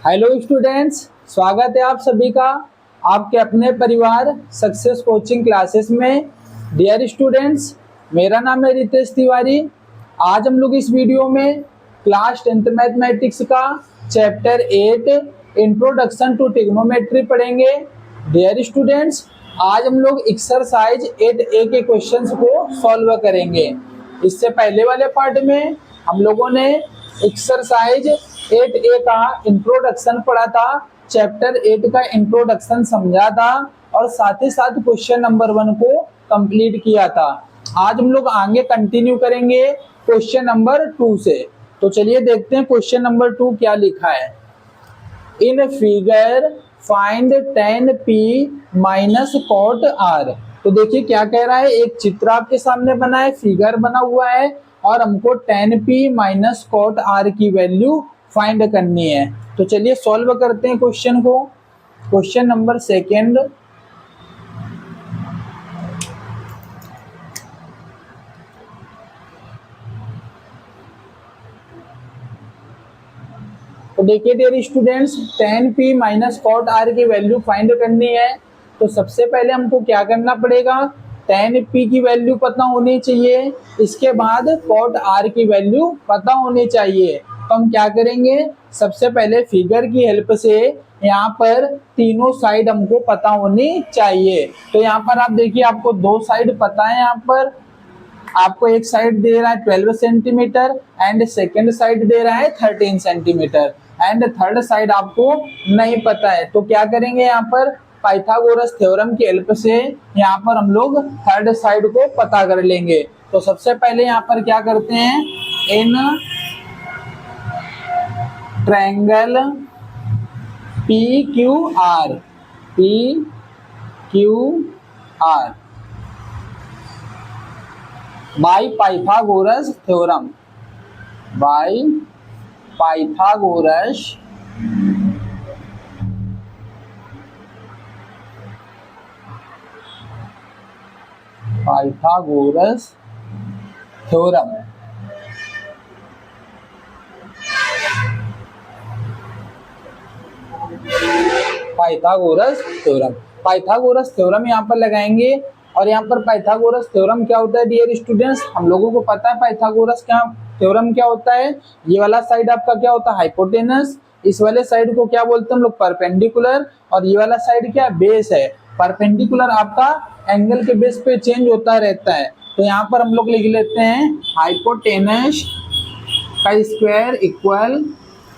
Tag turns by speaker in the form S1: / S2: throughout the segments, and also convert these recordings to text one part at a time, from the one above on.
S1: Hello students, स्वागत है आप सभी का आपके अपने परिवार सक्सेस कोचिंग क्लासेस में। डियर स्टूडेंट्स, मेरा नाम है रितेश तिवारी। आज हम लोग इस वीडियो में क्लास 10th मैथमेटिक्स का चैप्टर 8 इंट्रोडक्शन टू ट्रिग्नोमेट्री पढ़ेंगे। डियर स्टूडेंट्स, आज हम लोग एक्सरसाइज 8A के क्वेश्चंस को सॉल्व करेंगे। इससे पहले वाले पार्ट में हम लोगों ने एक्सरसाइज 8A का इंट्रोडक्शन पढ़ा था, चैप्टर 8 का इंट्रोडक्शन समझा था और साथ ही साथ क्वेश्चन नंबर 1 को कंप्लीट किया था। आज हम लोग आगे कंटिन्यू करेंगे क्वेश्चन नंबर 2 से। तो चलिए देखते हैं क्वेश्चन नंबर 2 क्या लिखा है। In figure find tan p minus cot r। तो देखिए क्या कह रहा है, एक चित्र आपके सामने बना है, फिगर बना हुआ है और हमको tan p minus cot r की वैल्यू फाइंड करनी है। तो चलिए सॉल्व करते हैं क्वेश्चन को। Question number 2। तो देखिए dear students, tan p minus cot r की वैल्यू फाइंड करनी है। तो सबसे पहले हमको क्या करना पड़ेगा, tan p की वैल्यू पता होनी चाहिए, इसके बाद कॉट r की वैल्यू पता होनी चाहिए। तो हम क्या करेंगे, सबसे पहले फिगर की हेल्प से यहाँ पर तीनों साइड हमको पता होनी चाहिए। तो यहाँ पर आप देखिए, आपको दो साइड पता है। यहाँ पर आपको एक साइड दे रहा है 12 सेंटीमीटर एंड सेकेंड साइड दे रहा है 13 सेंटीमीटर एंड थर्ड साइड आपको नहीं पता है। तो क्या करेंगे, यहाँ पर पाइथागोरस थ्योरम की हेल्प से यहाँ पर हम लोग थर्ड साइड को पता कर लेंगे। तो सबसे पहले यहाँ पर क्या करते हैं, in triangle PQR by Pythagoras theorem, by Pythagoras theorem. Pythagoras theorem यहाँ पर लगाएंगे। और यहाँ पर पाइथागोरस थ्योरम क्या होता है डियर स्टूडेंट्स, हम लोगों को पता है पाइथागोरस थ्योरम क्या होता है। ये वाला साइड आपका क्या होता है, हाइपोटेनस। इस वाले साइड को क्या बोलते हैं हम लोग, परपेंडिकुलर। और ये वाला साइड क्या, बेस है। परपेंडिकुलर आपका एंगल के बेस पे चेंज होता रहता है। तो यहाँ पर हम लोग लिख लेते हैं हाइपोटेनस का स्क्वायर इक्वल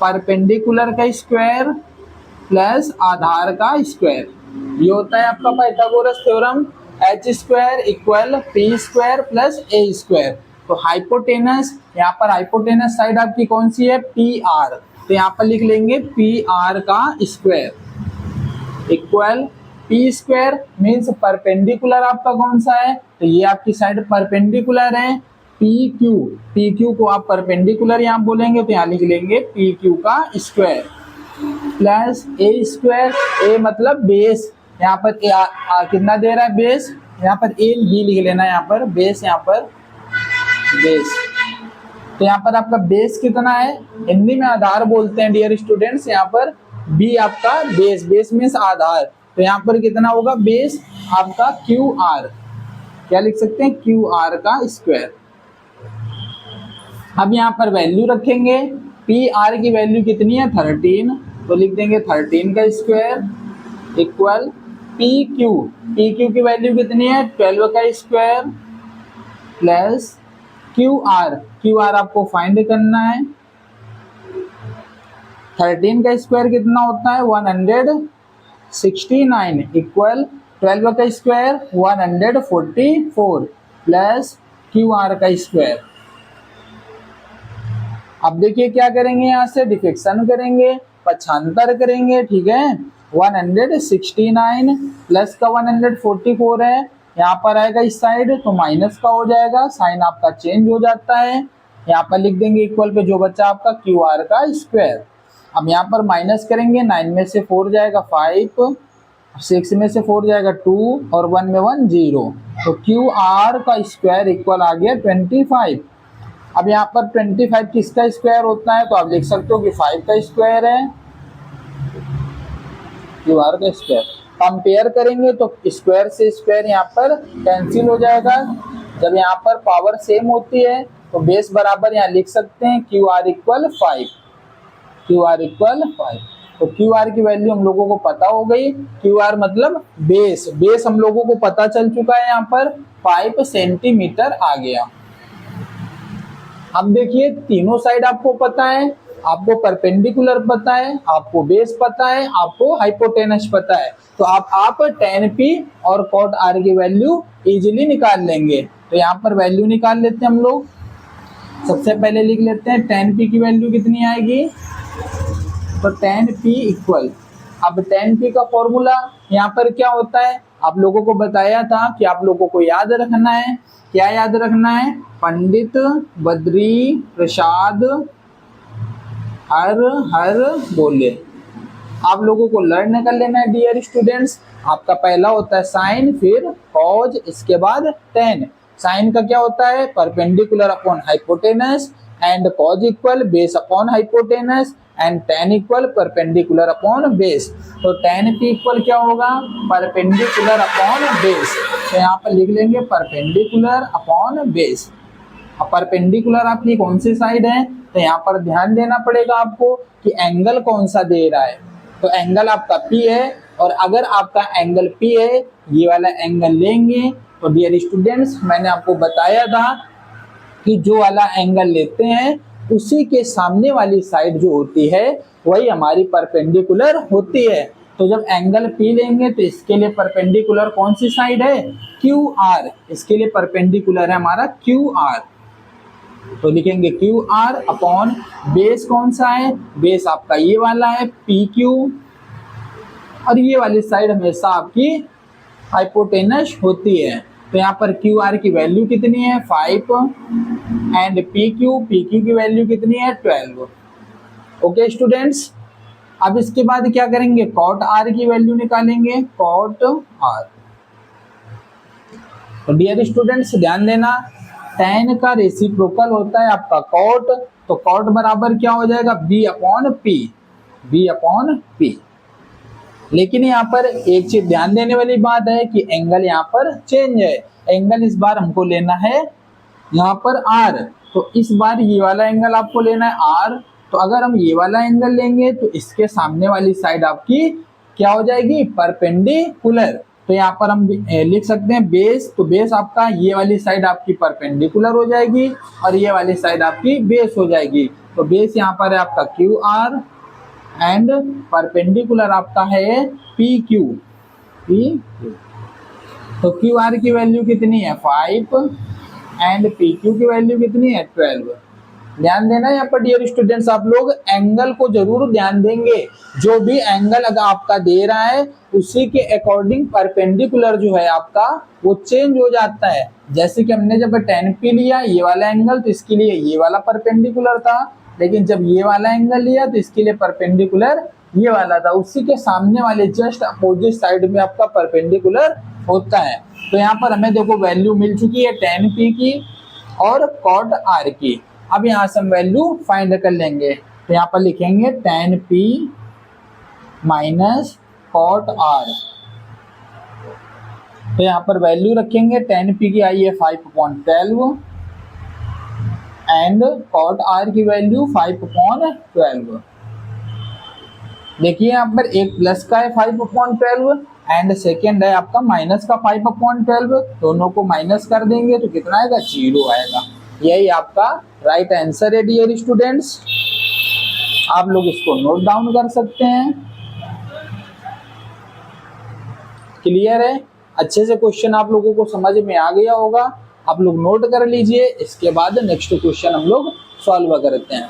S1: परपेंडिकुलर का स्क्वायर प्लस आधार का स्क्वायर। ये होता है आपका Pythagoras theorem. H square equal P square plus A square. तो हाइपोटेनस, यहाँ पर हाइपोटेनस साइड आपकी कौन सी है, पी आर। तो यहाँ पर लिख लेंगे पी आर का square equal P square means perpendicular आपका कौन सा है, तो ये आपकी साइड परपेंडिकुलर है। पी क्यू को आप परपेंडिकुलर यहाँ बोलेंगे, तो यहाँ लिख लेंगे पी क्यू का स्क्वायर प्लस ए स्क्वायर। ए मतलब बेस, यहाँ पर कितना दे रहा है, बेस। यहाँ पर ए बी लिख लेना, यहाँ पर बेस, यहाँ पर बेस। तो यहाँ पर आपका बेस कितना है, हिंदी में आधार बोलते हैं डियर स्टूडेंट्स। यहाँ पर बी आपका बेस, बेस मीन्स आधार। तो यहाँ पर कितना होगा, बेस आपका क्यू आर, क्या लिख सकते हैं, क्यू आर का स्क्वायर। अब यहाँ पर वैल्यू रखेंगे, पी आर की वैल्यू कितनी है, 13। तो लिख देंगे 13 का स्क्वायर इक्वल पी क्यू की वैल्यू कितनी है, 12 का स्क्वायर प्लस क्यू आर आपको फाइंड करना है। 13 का स्क्वायर कितना होता है, 169 इक्वल 12 का स्क्वायर 144 प्लस क्यू आर का स्क्वायर। अब देखिए क्या करेंगे, यहाँ से डिफेक्शन करेंगे, पक्षांतर करेंगे, ठीक है। 169 प्लस का 144 है, यहाँ पर आएगा इस साइड तो माइनस का हो जाएगा, साइन आपका चेंज हो जाता है। यहाँ पर लिख देंगे इक्वल पे जो बच्चा आपका क्यू आर का स्क्वायर। अब यहाँ पर माइनस करेंगे, 9 में से 4 जाएगा 5, 6 में से 4 जाएगा 2 और 1 में 1 0। तो क्यू आर का स्क्वायर इक्वल आ गया 25। अब यहाँ पर 25 किसका स्क्वायर होता है, तो आप लिख सकते हो कि 5 का स्क्वायर है क्यू आर का स्क्वायर। कंपेयर करेंगे तो स्क्वायर से स्क्वायर यहाँ पर कैंसिल हो जाएगा। जब यहाँ पर पावर सेम होती है तो बेस बराबर यहाँ लिख सकते हैं Q R equal 5, Q R equal 5। तो क्यू आर की वैल्यू हम लोगों को पता हो गई। क्यू आर मतलब बेस, बेस हम लोगों को पता चल चुका है, यहाँ पर 5 सेंटीमीटर आ गया। अब देखिए तीनों साइड आपको पता है, आपको परपेंडिकुलर पता है, आपको बेस पता है, आपको हाइपोटेनस पता है, तो आप tan p और cot r की वैल्यू इजीली निकाल लेंगे। तो यहाँ पर वैल्यू निकाल लेते हैं हम लोग। सबसे पहले लिख लेते हैं tan p की वैल्यू कितनी आएगी, तो tan p इक्वल, अब tan p का फॉर्मूला यहाँ पर क्या होता है, आप लोगों को बताया था कि आप लोगों को याद रखना है। क्या याद रखना है, पंडित बद्री प्रसाद हर बोले। आप लोगों को लर्न कर लेना है डियर स्टूडेंट्स। आपका पहला होता है साइन, फिर कॉज, इसके बाद टेन। साइन का क्या होता है, perpendicular upon hypotenuse, and cause equal base upon hypotenuse, and ten equal perpendicular upon base. तो टेन पी इक्वल क्या होगा, परपेंडिकुलर अपॉन बेस। तो यहाँ पर लिख लेंगे परपेंडिकुलर अपॉन बेस। अब परपेंडिकुलर आपकी कौन सी साइड है, तो यहाँ पर ध्यान देना पड़ेगा आपको कि एंगल कौन सा दे रहा है। तो एंगल आपका P है, और अगर आपका एंगल P है, ये वाला एंगल लेंगे, तो डियर स्टूडेंट्स मैंने आपको बताया था कि जो वाला एंगल लेते हैं उसी के सामने वाली साइड जो होती है वही हमारी परपेंडिकुलर होती है। तो जब एंगल P लेंगे तो इसके लिए परपेंडिकुलर कौन सी साइड है, QR। इसके लिए परपेंडिकुलर है हमारा QR। तो लिखेंगे क्यू आर अपॉन बेस कौन सा है, बेस आपका ये वाला है PQ, और ये वाली साइड हमेशा आपकी हाइपोटेनस होती है। तो यहाँ पर क्यू आर की वैल्यू कितनी है 5, एंड PQ की वैल्यू कितनी है 12। ओके स्टूडेंट्स, अब इसके बाद क्या करेंगे, कॉट आर की वैल्यू निकालेंगे, कॉट आर। तो डियर स्टूडेंट्स ध्यान देना, tan का रेसिप्रोकल होता है आपका cot, तो cot बराबर क्या हो जाएगा b अपॉन p। लेकिन यहाँ पर एक चीज ध्यान देने वाली बात है कि एंगल यहाँ पर चेंज है। एंगल इस बार हमको लेना है यहाँ पर r, तो इस बार ये वाला एंगल आपको लेना है r। तो अगर हम ये वाला एंगल लेंगे तो इसके सामने वाली साइड आपकी क्या हो जाएगी, परपेंडिकुलर। तो यहाँ पर हम लिख सकते हैं बेस, तो बेस आपका ये वाली साइड आपकी परपेंडिकुलर हो जाएगी और ये वाली साइड आपकी बेस हो जाएगी। तो बेस यहाँ पर है आपका क्यू आर, एंड परपेंडिकुलर आपका है पी क्यू। तो क्यू आर की वैल्यू कितनी है 5, एंड पी क्यू की वैल्यू कितनी है 12। ध्यान देना यहाँ पर डियर स्टूडेंट्स, आप लोग एंगल को जरूर ध्यान देंगे। जो भी एंगल अगर आपका दे रहा है उसी के अकॉर्डिंग परपेंडिकुलर जो है आपका वो चेंज हो जाता है। जैसे कि हमने जब tan p लिया ये वाला एंगल, तो इसके लिए ये वाला परपेंडिकुलर था, लेकिन जब ये वाला एंगल लिया तो इसके लिए परपेंडिकुलर ये वाला था। उसी के सामने वाले जस्ट अपोजिट साइड में आपका परपेंडिकुलर होता है। तो यहाँ पर हमें देखो वैल्यू मिल चुकी है tan p की और cot r की। अब यहाँ से हम वैल्यू फाइंड कर लेंगे। तो यहाँ पर लिखेंगे tan p minus cot r। तो यहाँ पर वैल्यू रखेंगे, tan p की आई है 5/12 एंड cot r की वैल्यू 5/12। देखिए यहाँ पर एक प्लस का है 5/12 एंड सेकेंड है आपका माइनस का 5/12। दोनों को माइनस कर देंगे तो कितना आएगा, 0 आएगा। यही आपका राइट आंसर है डियर स्टूडेंट्स। आप लोग इसको नोट डाउन कर सकते हैं। क्लियर है, अच्छे से क्वेश्चन आप लोगों को समझ में आ गया होगा। आप लोग नोट कर लीजिए, इसके बाद नेक्स्ट क्वेश्चन हम लोग सॉल्व करते हैं।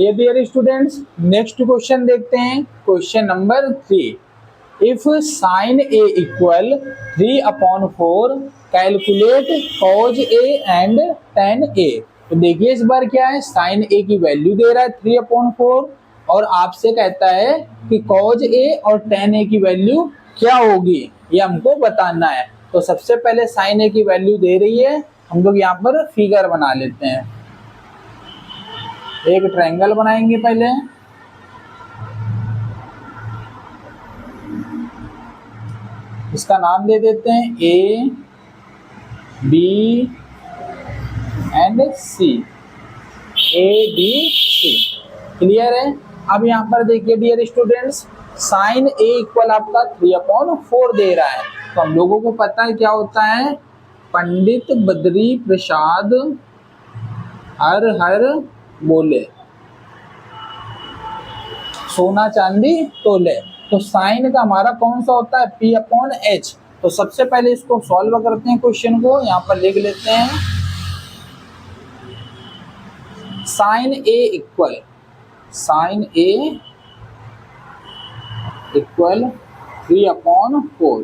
S1: चलिए डियर स्टूडेंट्स नेक्स्ट क्वेश्चन देखते हैं, question number 3। If sine A equal 3/4 calculate cos A and tan A. तो देखिए इस बार क्या है, साइन ए की वैल्यू दे रहा है 3/4 और आपसे कहता है कि कॉज ए और tan ए की वैल्यू क्या होगी, ये हमको बताना है। तो सबसे पहले साइन ए की वैल्यू दे रही है, हम लोग यहाँ पर फिगर बना लेते हैं। एक ट्रायंगल बनाएंगे पहले, इसका नाम दे देते हैं A B and C, A B C. Clear है। अब यहाँ पर देखिए dear students, sine A equal आपका 3/4 दे रहा है। तो हम लोगों को पता है क्या होता है, पंडित बद्री प्रसाद हर हर बोले, सोना चांदी तोले। तो साइन का हमारा कौन सा होता है, P/H। तो सबसे पहले इसको सॉल्व करते हैं, क्वेश्चन को यहाँ पर लिख लेते हैं। Sign A equal 3/4।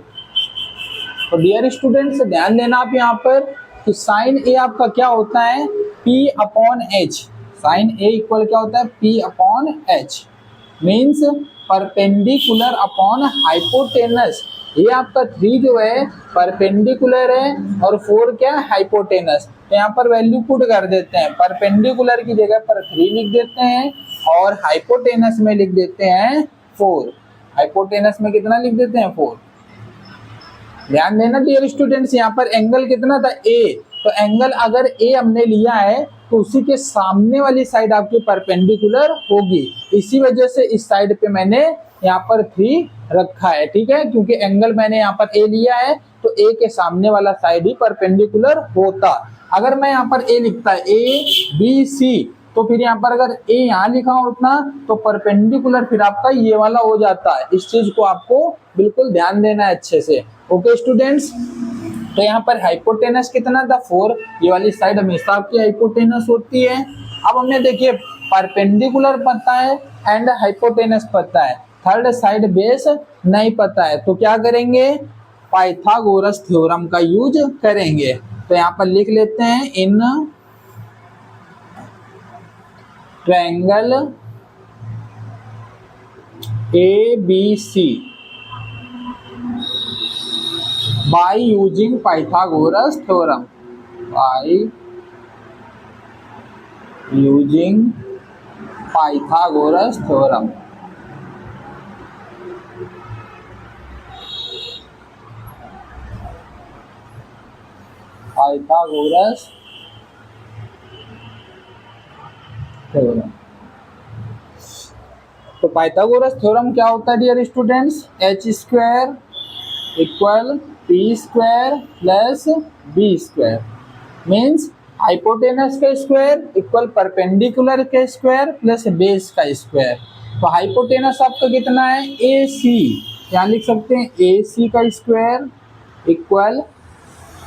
S1: तो डियर स्टूडेंट्स ध्यान देना आप यहाँ पर कि साइन ए आपका क्या होता है, P/H। साइन ए इक्वल क्या होता है, P/H means perpendicular upon hypotenuse. ये आपका 3 जो है परपेंडिकुलर है और 4 क्या है, हाइपोटेनस। तो यहाँ पर वैल्यू पुट कर देते हैं, परपेंडिकुलर की जगह पर 3 लिख देते हैं और हाइपोटेनस में लिख देते हैं 4। हाइपोटेनस में कितना लिख देते हैं, 4। ध्यान देना डियर स्टूडेंट्स, यहाँ पर एंगल कितना था, ए। तो एंगल अगर ए हमने लिया है तो उसी के सामने वाली साइड आपकी परपेंडिकुलर होगी, इसी वजह से इस साइड पे मैंने यहाँ पर 3 रखा है। ठीक है, क्योंकि एंगल मैंने यहाँ पर ए लिया है तो ए के सामने वाला साइड ही परपेंडिकुलर होता। अगर मैं यहाँ पर ए लिखता है ए बी सी, तो फिर यहाँ पर अगर ए यहाँ लिखा होता तो परपेंडिकुलर फिर आपका ये वाला हो जाता है। इस चीज को आपको बिल्कुल ध्यान देना है अच्छे से। ओके स्टूडेंट्स, तो यहाँ पर हाइपोटेनस कितना था, 4। ये वाली साइड हमेशा आपकी हाइपोटेनस होती है। अब हमें देखिए परपेंडिकुलर पता है एंड हाइपोटेनस पता है, थर्ड साइड बेस नहीं पता है। तो क्या करेंगे, पाइथागोरस थ्योरम का यूज करेंगे। तो यहाँ पर लिख लेते हैं, in triangle ABC by using Pythagoras theorem, by using Pythagoras theorem, Pythagoras theorem. तो पाइथागोरस थ्योरम क्या होता है dear students, h² equal p² plus b² means hypotenuse का स्क्वायर इक्वल परपेंडिकुलर के स्क्वायर प्लस बेस का स्क्वायर। तो hypotenuse आपका कितना है, AC, यहाँ लिख सकते हैं AC का स्क्वायर इक्वल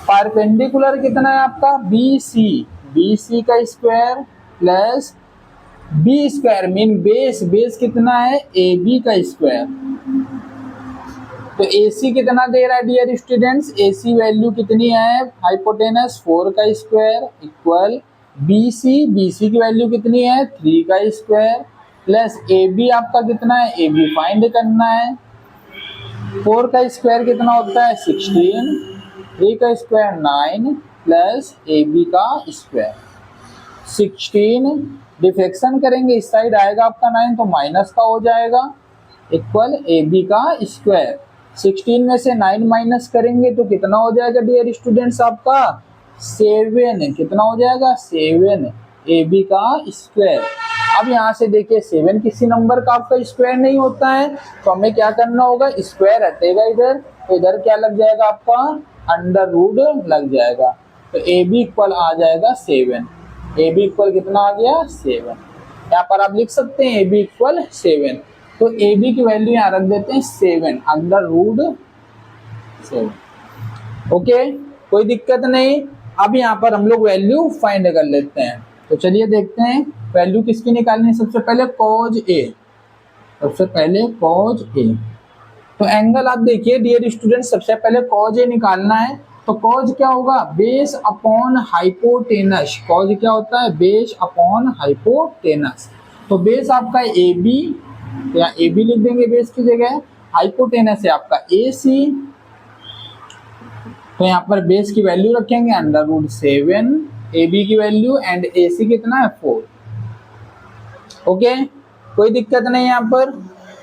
S1: परपेंडिकुलर कितना है आपका BC का square plus B² mean base कितना है, AB का स्क्वायर। तो AC कितना दे रहा है डियर स्टूडेंट्स, AC वैल्यू कितनी है, हाइपोटेनस 4 का स्क्वायर इक्वल BC की वैल्यू कितनी है, 3 का स्क्वायर प्लस AB आपका कितना है, AB फाइंड करना है। 4 का स्क्वायर कितना होता है, 16, 3 का स्क्वायर 9 प्लस AB का स्क्वायर 16। डिफ्रैक्शन करेंगे इस साइड आएगा आपका 9 तो माइनस का हो जाएगा इक्वल AB का स्क्वायर। 16 में से 9 माइनस करेंगे तो कितना हो जाएगा डियर स्टूडेंट्स आपका 7। कितना हो जाएगा 7 AB का स्क्वायर। अब यहाँ से देखिए 7 किसी नंबर का आपका स्क्वायर नहीं होता है, तो हमें क्या करना होगा, स्क्वायर हटेगा इधर तो इधर क्या लग जाएगा आपका अंडर रूट लग जाएगा। तो AB इक्वल आ जाएगा 7। AB इक्वल कितना आ गया 7। यहाँ पर आप लिख सकते हैं AB इक्वल 7। तो AB की वैल्यू यहाँ रख देते हैं 7 अंडर रूट 7। ओके, कोई दिक्कत नहीं। अब यहाँ पर हम लोग वैल्यू फाइंड कर लेते हैं। तो चलिए देखते हैं वैल्यू किसकी निकालनी है? सबसे पहले कॉज ए, सबसे पहले कॉज ए। तो एंगल आप देखिए डियर स्टूडेंट, सबसे पहले कॉज ए निकालना है। तो कॉज क्या होगा? Base upon hypotenuse. कॉज क्या होता है? Base upon hypotenuse. तो बेस आपका ए बी, या ए बी लिख देंगे बेस की जगह। हाइपोटेनस है आपका ए सी, तो यहाँ पर बेस की वैल्यू रखेंगे √7, ए बी की वैल्यू, एंड ए सी कितना है? 4। ओके, कोई दिक्कत नहीं यहाँ पर।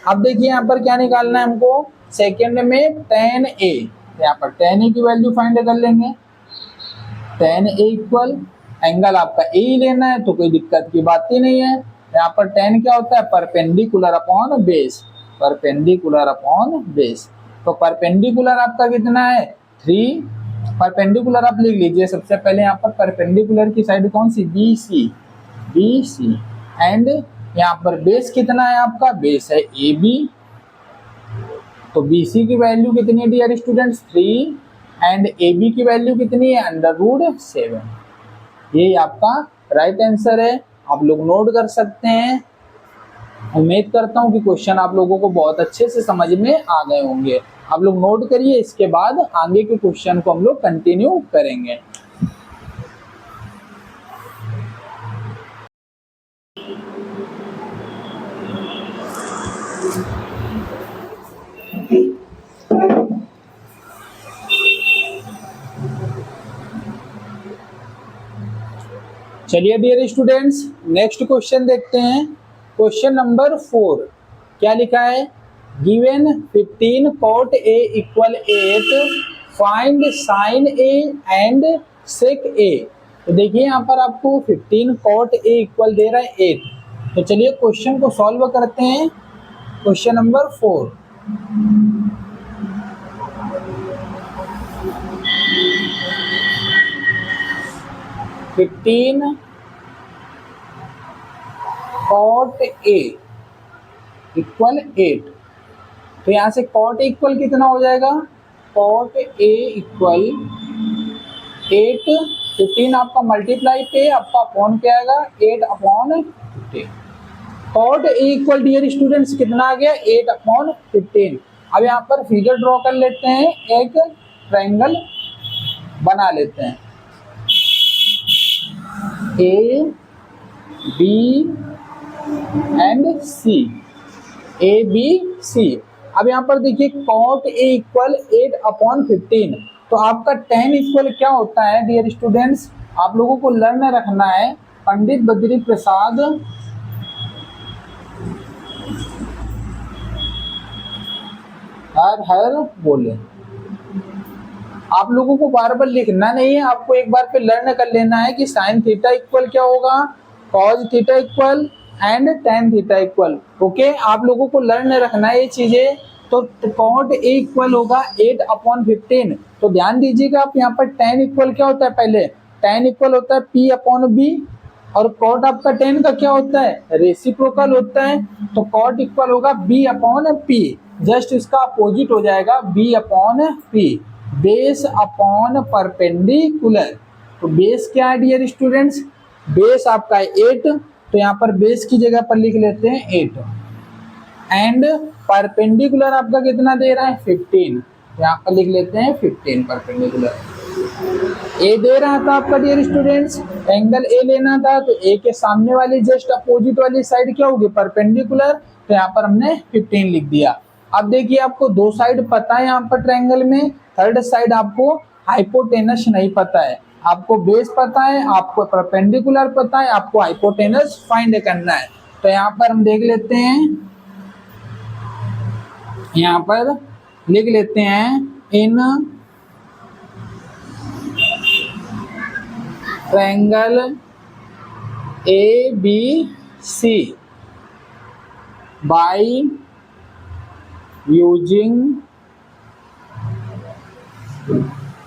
S1: अब देखिए यहाँ पर क्या निकालना है हमको? सेकेंड में tan a, यहाँ पर tan a की वैल्यू फाइंड कर लेंगे। tan a इक्वल, एंगल आपका ए ही लेना है तो कोई दिक्कत की बात ही नहीं है। यहाँ पर tan क्या होता है? Perpendicular upon base, perpendicular upon base. तो परपेंडिकुलर आपका कितना है? 3। परपेंडिकुलर आप लिख लीजिए सबसे पहले यहाँ पर, परपेंडिकुलर की साइड कौन सी? B C, B C. And यहाँ पर बेस कितना है आपका? बेस है ए बी, तो बी सी की वैल्यू कितनी है dear students? 3, and A B की वैल्यू कितनी है? √7। ये आपका राइट आंसर है, आप लोग नोट कर सकते हैं। उम्मीद करता हूँ कि क्वेश्चन आप लोगों को बहुत अच्छे से समझ में आ गए होंगे। आप लोग नोट करिए, इसके बाद आगे के क्वेश्चन को हम लोग कंटिन्यू करेंगे। चलिए डियर स्टूडेंट्स, नेक्स्ट क्वेश्चन देखते हैं। क्वेश्चन नंबर 4 क्या लिखा है? Given 15 cot a = 8, find sin a and sec a। तो देखिए यहाँ पर आपको 15 cot a इक्वल दे रहा है 8। तो चलिए क्वेश्चन को सॉल्व करते हैं। Question number 4, fifteen cot a equal 8। तो यहाँ से cot a इक्वल कितना हो जाएगा? cot a इक्वल 8, 15 आपका मल्टीप्लाई पे आपका अपॉन क्या आएगा? 8/15। cot a equal dear students कितना आ गया? 8/15। अब यहाँ पर फिगर ड्रॉ कर लेते हैं, एक ट्रायंगल बना लेते हैं। A B and C, A B C. अब यहाँ पर देखिए cot a इक्वल 8/15। तो आपका tan इक्वल क्या होता है डियर स्टूडेंट्स? आप लोगों को लर्न रखना है, पंडित बद्री प्रसाद हर बोले। आप लोगों को बार बार लिखना नहीं है, आपको एक बार पे लर्न कर लेना है कि sin थीटा इक्वल क्या होगा? cos theta equal and tan theta equal. Okay, आप लोगों को लर्न रखना है ये चीजें। तो cot a इक्वल होगा 8/15। तो ध्यान दीजिएगा आप, यहाँ पर tan इक्वल क्या होता है? पहले tan इक्वल होता है P/B, और cot आपका tan का क्या होता है? रेसिप्रोकल होता है। तो cot इक्वल होगा B/P, जस्ट इसका अपोजिट हो जाएगा B/P, बेस अपॉन परपेंडिकुलर। तो बेस क्या है डियर स्टूडेंट्स? बेस आपका 8, तो यहाँ पर बेस की जगह पर लिख लेते हैं 8, एंड परपेंडिकुलर आपका कितना दे रहा है? 15, यहाँ पर लिख लेते हैं 15 परपेंडिकुलर। ए दे रहा था आपका डियर स्टूडेंट्स, एंगल ए लेना था, तो ए के सामने वाली जस्ट अपोजिट वाली साइड क्या होगी? परपेंडिकुलर। तो यहाँ पर हमने 15 लिख दिया। अब देखिए आपको दो साइड पता है यहाँ पर ट्रायंगल में, थर्ड साइड आपको हाइपोटेनस नहीं पता है। आपको बेस पता है, आपको परपेंडिकुलर पता है, आपको हाइपोटेनस फाइंड करना है। तो यहाँ पर हम देख लेते हैं, यहाँ पर लिख लेते हैं in triangle ABC by using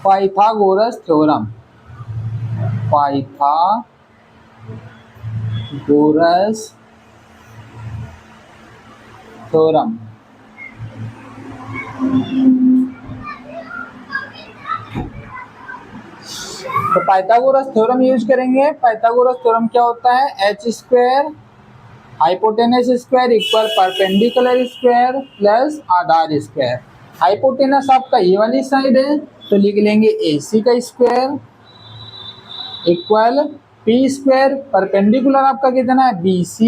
S1: Pythagoras theorem, Pythagoras theorem. तो पाइथागोरस थ्योरम यूज करेंगे। पाइथागोरस थ्योरम क्या होता है, H square hypotenuse square equal perpendicular square plus आधार स्क्वायर। हाइपोटेनस आपका ये वाली साइड है तो लिख लेंगे AC का square equal P square, perpendicular आपका कितना है BC,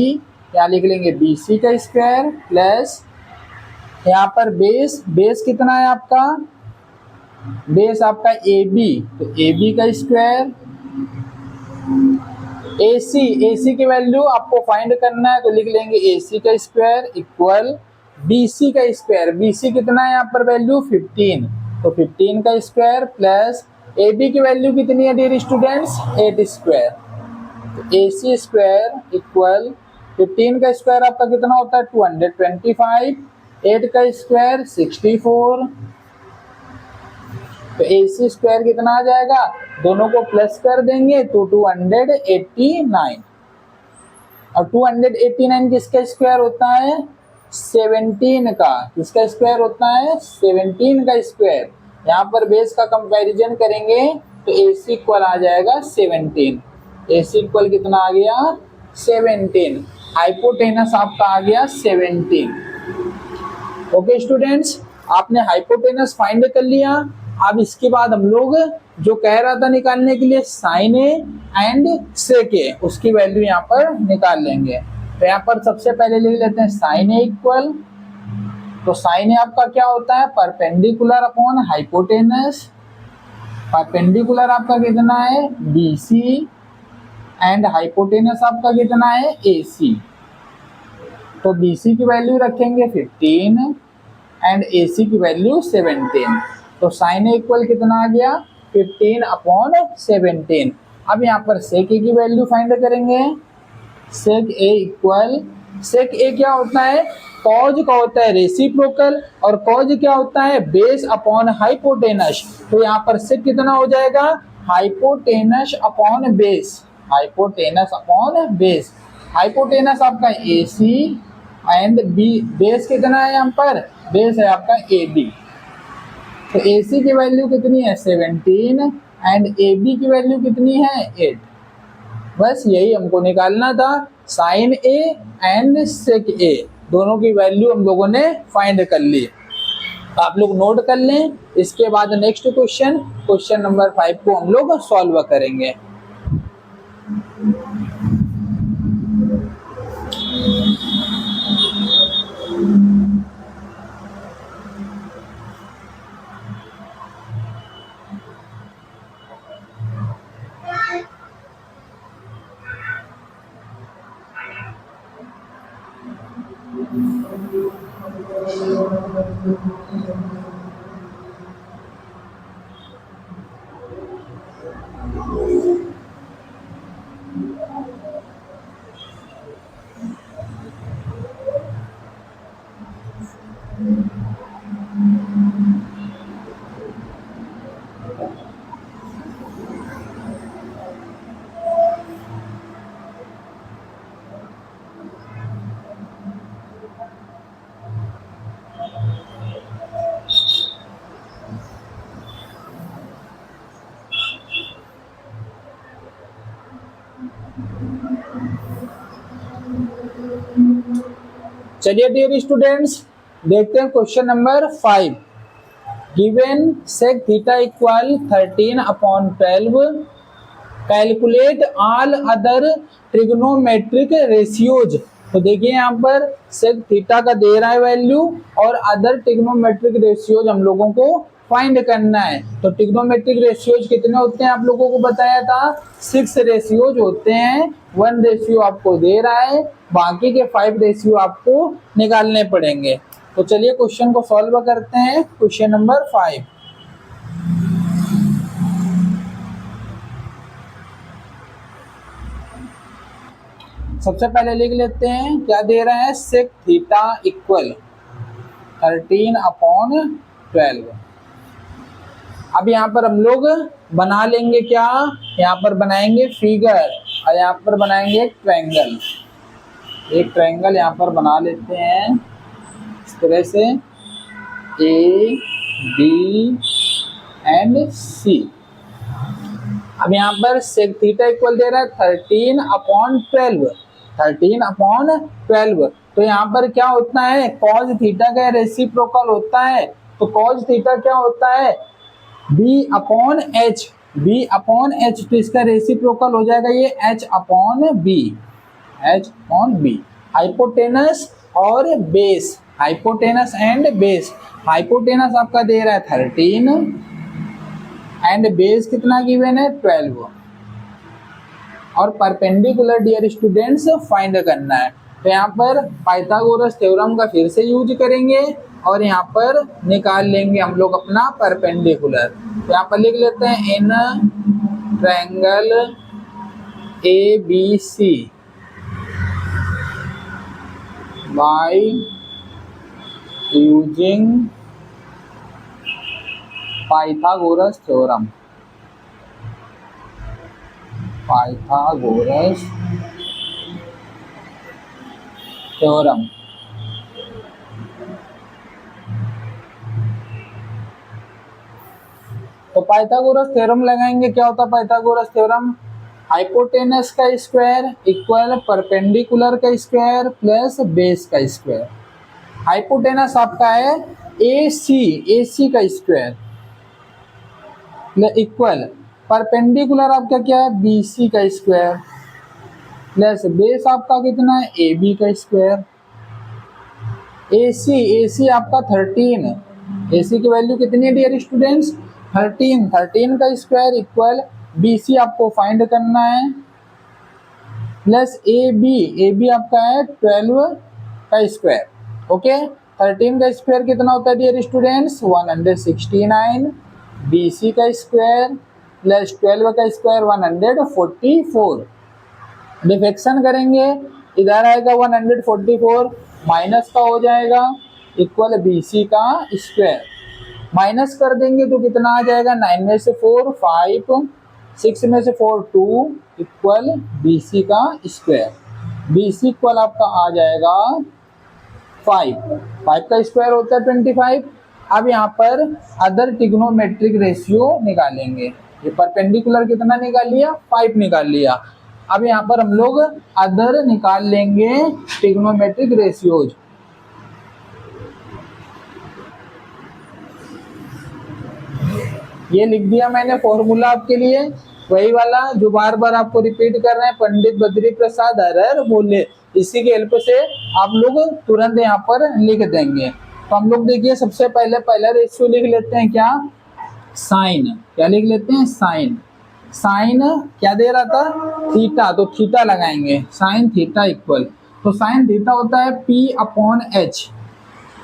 S1: यहाँ लिख लेंगे BC का स्क्वायर प्लस यहाँ पर बेस कितना है आपका, बेस आपका AB, तो AB का स्क्वायर, AC की वैल्यू आपको फाइंड करना है तो लिख लेंगे AC का स्क्वायर इक्वल BC का स्क्वायर, BC कितना है यहाँ पर वैल्यू 15, तो 15 का स्क्वायर प्लस AB की वैल्यू कितनी है डियर स्टूडेंट्स 8 स्क्वायर, तो AC स्क्वायर इक्वल 15 का स्क्वायर आपका कितना होता है 225, 8 का स्क्वायर 64, तो AC स्क्वायर कितना आ जाएगा, दोनों को प्लस कर देंगे तो 289, और 289 किसका स्क्वायर होता है 17 का, किसका स्क्वायर होता है 17 का स्क्वायर। यहाँ पर बेस का कंपैरिजन करेंगे तो AC इक्वल आ जाएगा 17, AC इक्वल कितना आ गया 17, हाइपोटेनस आपका आ गया 17। ओके स्टूडेंट्स, आपने हाइपोटेनस फाइंड कर लिया। अब इसके बाद हम लोग जो कह रहा था निकालने के लिए साइन ए एंड सेक ए, उसकी वैल्यू यहाँ पर निकाल लेंगे। तो यहाँ पर सबसे पहले लिख लेते हैं साइन ए इक्वल, तो साइन ए आपका क्या होता है परपेंडिकुलर अपॉन हाइपोटेनस, परपेंडिकुलर आपका कितना है BC एंड हाइपोटेनस आपका कितना है AC, तो BC की वैल्यू रखेंगे 15 एंड AC की वैल्यू 17, तो साइन ए इक्वल कितना आ गया 15 अपॉन 17। अब यहाँ पर सेक ए की वैल्यू फाइंड करेंगे, सेक ए इक्वल, सेक ए क्या होता है कॉज का होता है रेसिप्रोकल, और कॉज क्या होता है बेस अपॉन हाइपोटेनस, तो यहाँ पर सेक कितना हो जाएगा hypotenuse upon base, hypotenuse upon base, hypotenuse आपका AC एंड बेस कितना है यहाँ पर, बेस है आपका AB, तो AC की वैल्यू कितनी है 17 एंड AB की वैल्यू कितनी है 8। बस यही हमको निकालना था, साइन ए एंड सेक ए दोनों की वैल्यू हम लोगों ने फाइंड कर ली। तो आप लोग नोट कर लें, इसके बाद नेक्स्ट क्वेश्चन नंबर 5 को हम लोग सॉल्व करेंगे। चलिए डियर स्टूडेंट्स देखते हैं question number 5। Given sec theta equal 13 upon 12, calculate all other trigonometric ratios. तो देखिए यहाँ पर सेक थीटा का दे रहा है वैल्यू और अदर ट्रिग्नोमेट्रिक रेशियोज हम लोगों को फाइंड करना है। तो ट्रिग्नोमेट्रिक रेशियोज कितने होते हैं आप लोगों को बताया था 6 रेशियोज होते हैं। 1 रेशियो आपको दे रहा है, बाकी के 5 रेशियो आपको निकालने पड़ेंगे। तो चलिए क्वेश्चन को सॉल्व करते हैं। क्वेश्चन नंबर 5, सबसे पहले लिख लेते हैं क्या दे रहा है सेक थीटा इक्वल 13 अपॉन 12। अब यहाँ पर हम लोग बना लेंगे क्या, यहाँ पर बनाएंगे फिगर और यहाँ पर बनाएंगे एक ट्रायंगल। एक ट्रायंगल यहाँ पर बना लेते हैं इस तरह से A, B एंड C। अब यहाँ पर सेक थीटा इक्वल दे रहा है 13/12, 13/12। तो यहाँ पर क्या होता है, कॉज थीटा का रेसिप्रोकल होता है। तो कॉज थीटा क्या होता है, b/h, b/h। तो इसका रेसिप्रोकल हो जाएगा ये h/b, h/b। हाइपोटेनस और base, hypotenuse and base. Hypotenuse आपका दे रहा है 13 एंड बेस कितना गिवन है 12। और परपेंडिकुलर डियर स्टूडेंट्स फाइंड करना है। तो यहाँ पर पाइथागोरस थ्योरम का फिर से यूज करेंगे और यहाँ पर निकाल लेंगे हम लोग अपना परपेंडिकुलर। तो यहाँ पर लिख लेते हैं in triangle ABC by using Pythagoras theorem, Pythagoras theorem. तो पाइथागोरस थ्योरम लगाएंगे, क्या होता है पाइथागोरस थ्योरम, हाइपोटेनस का स्क्वायर इक्वल परपेंडिकुलर का स्क्वायर प्लस बेस का स्क्वायर। हाइपोटेनस आपका है AC का स्क्वायर इक्वल परपेंडिकुलर आपका क्या है BC का स्क्वायर प्लस बेस आपका कितना है AB का स्क्वायर। AC आपका 13, AC की वैल्यू कितनी है डियर स्टूडेंट्स 13 का स्क्वायर इक्वल BC आपको फाइंड करना है प्लस AB आपका है 12 का स्क्वायर। ओके, 13 का स्क्वायर कितना होता है डियर स्टूडेंट्स 169, BC का स्क्वायर प्लस 12 का स्क्वायर 144। डिफेक्शन करेंगे, इधर आएगा 144 माइनस का हो जाएगा इक्वल BC का स्क्वायर। माइनस कर देंगे तो कितना आ जाएगा 9 में से 4 5, 6 में से 4 2 इक्वल BC का स्क्वायर। BC इक्वल आपका आ जाएगा 5 का स्क्वायर होता है 25। अब यहाँ पर अदर ट्रिग्नोमेट्रिक रेशियो निकालेंगे। ये परपेंडिकुलर कितना निकाल लिया 5 निकाल लिया। अब यहाँ पर हम लोग अदर निकाल लेंगे ट्रिग्नोमेट्रिक रेशियोज। ये लिख दिया मैंने फॉर्मूला आपके लिए, वही वाला जो बार बार आपको रिपीट कर रहे हैं, पंडित बद्री प्रसाद हरर बोले। इसी के हेल्प से आप लोग तुरंत यहाँ पर लिख देंगे। तो हम लोग देखिए सबसे पहले पहला रेशियो लिख लेते हैं क्या, साइन। क्या लिख लेते हैं साइन। साइन क्या दे रहा था थीटा, तो थीटा लगाएंगे साइन थीटा इक्वल। तो साइन थीटा होता है P/H,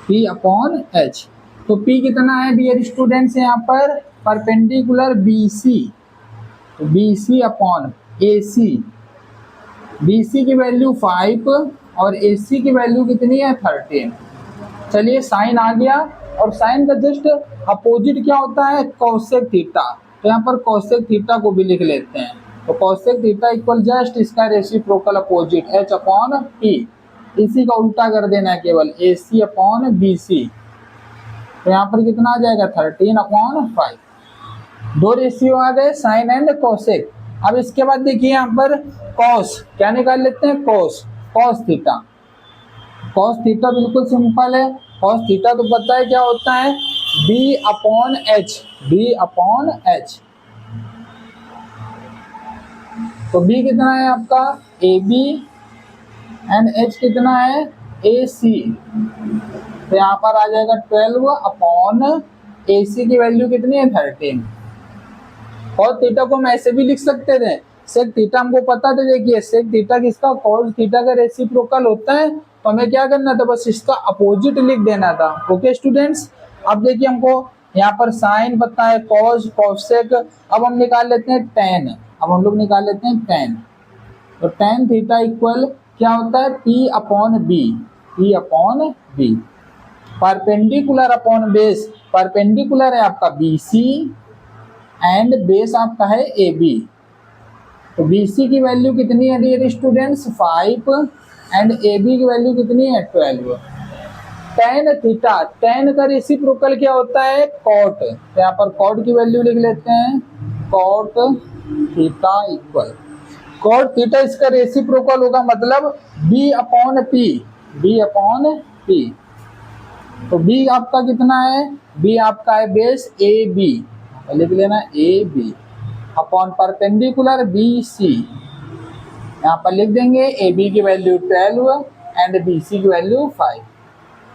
S1: P/H। तो P कितना है डियर स्टूडेंट्स यहाँ पर परपेंडिकुलर BC, BC/AC। BC की वैल्यू 5 और AC की वैल्यू कितनी है 13। चलिए साइन आ गया, और साइन का जस्ट अपोजिट क्या होता है कोसेक थीटा। तो यहाँ पर कोसेक थीटा को भी लिख लेते हैं। तो कोसेक थीटा इक्वल जस्ट इसका रेसिप्रोकल अपोजिट H/P। इसी का उल्टा कर देना है केवल AC/BC। तो यहाँ पर कितना आ जाएगा 13/5। दो रेशियो आ गए साइन एंड कोसेक। अब इसके बाद देखिए यहाँ पर कॉस, क्या निकाल लेते हैं कॉस थीटा। कॉस थीटा बिल्कुल सिंपल है। कॉस थीटा तो पता है क्या होता है B/H, B/H। तो B कितना है आपका AB एंड H कितना है AC। तो यहाँ पर आ जाएगा 12/AC की वैल्यू कितनी है 13। कॉस थीटा को हम ऐसे भी लिख सकते थे, सेक थीटा हमको पता था। देखिए सेक थीटा किसका कॉस थीटा का रेसिप्रोकल होता है। तो हमें क्या करना था बस इसका अपोजिट लिख देना था। ओके स्टूडेंट्स, अब देखिए हमको यहाँ पर साइन पता है कॉस कॉसेक। अब हम निकाल लेते हैं टेन। अब हम लोग निकाल लेते हैं टेन। तो टेन थीटा इक्वल क्या होता है P/B, P/B। Perpendicular upon base, perpendicular है आपका BC एंड बेस आपका है AB। तो BC की वैल्यू कितनी है डियर स्टूडेंट्स 5 एंड AB की वैल्यू कितनी है 12। टेन थीटा, टेन का रेसिप्रोकल क्या होता है कॉट। तो यहाँ पर कॉट की वैल्यू लिख लेते हैं cot theta equal cot theta, इसका रेसिप्रोकल होगा, मतलब B upon P, B upon P. तो बी आपका कितना है, बी आपका है बेस ए बी, लिख लेना A B upon perpendicular B C, यहाँ पर लिख देंगे ए बी की वैल्यू 12 एंड बी सी की वैल्यू 5।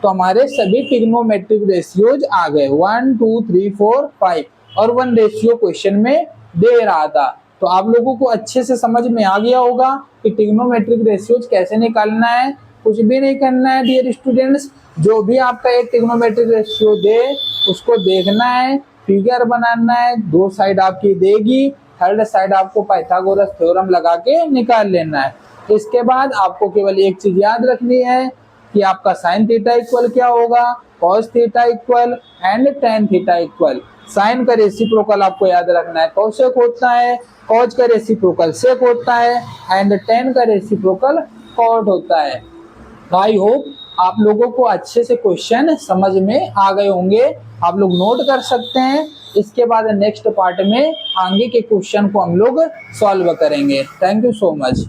S1: तो हमारे सभी ट्रिग्नोमेट्रिक रेशियोज आ गए 1 2 3 4 5 और 1 रेशियो क्वेश्चन में दे रहा था। तो आप लोगों को अच्छे से समझ में आ गया होगा कि ट्रिग्नोमेट्रिक रेशियोज कैसे निकालना है। कुछ भी नहीं करना है डियर स्टूडेंट्स, जो भी आपका एक ट्रिग्नोमेट्रिक रेशियो दे उसको देखना है, फिगर बनाना है, दो साइड आपकी देगी, थर्ड साइड आपको पाइथागोरस थ्योरम लगा के निकाल लेना है। इसके बाद आपको केवल एक चीज याद रखनी है कि आपका साइन थीटा इक्वल क्या होगा, cos theta equal and tan theta equal. Sine का रेसिप्रोकल आपको याद रखना है कोसेक होता है, कॉस का रेसिप्रोकल सेक होता है एंड टेन का रेसिप्रोकल कॉट होता है। आई होप आप लोगों को अच्छे से क्वेश्चन समझ में आ गए होंगे, आप लोग नोट कर सकते हैं। इसके बाद नेक्स्ट पार्ट में आगे के क्वेश्चन को हम लोग सॉल्व करेंगे। Thank you so much.